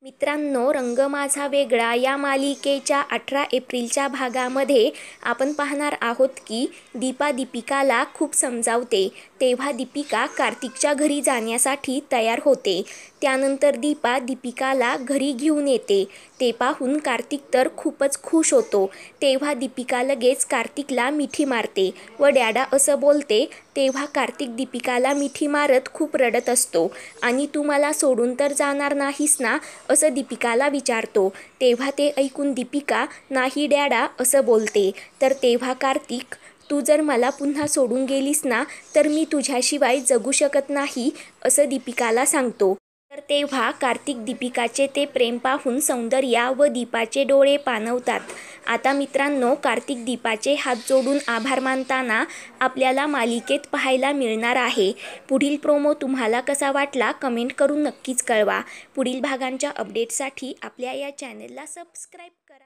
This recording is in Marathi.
मित्रांनो, रंग माझा वेगळा या मालिकेच्या 18 एप्रिलच्या भागामध्ये आपण पाहणार आहोत की दीपा दीपिकाला खूप समजावते. तेव्हा दीपिका कार्तिकच्या घरी जाण्यासाठी तयार होते. त्यानंतर दीपा दीपिकाला घरी घेऊन येते. ते पाहून कार्तिक तर खूपच खुश होतो. तेव्हा दीपिका लगेच कार्तिकला मिठी मारते व डॅडा असं बोलते. तेव्हा कार्तिक दीपिकाला मिठी मारत खूप रडत असतो आणि तू मला सोडून तर जाणार नाहीस ना, असं दीपिकाला विचारतो. तेव्हा ते ऐकून दीपिका नाही डॅडा असं बोलते. तर तेव्हा कार्तिक, तू जर मला पुन्हा सोडून गेलीस ना तर मी तुझ्याशिवाय जगू शकत नाही असं दीपिकाला सांगतो. तर तेव्हा कार्तिक दीपिकाचे ते प्रेम पाहून सौंदर्या व दीपाचे डोळे पाणवतात. आता मित्रांनो, कार्तिक दीपाचे हात जोडून आभार मानताना आपल्याला मालिकेत पाहायला मिळणार आहे. पुढील प्रोमो तुम्हाला कसा वाटला कमेंट करून नक्कीच कळवा. पुढील भागांच्या अपडेटसाठी आपल्या या चॅनेलला सबस्क्राईब करा.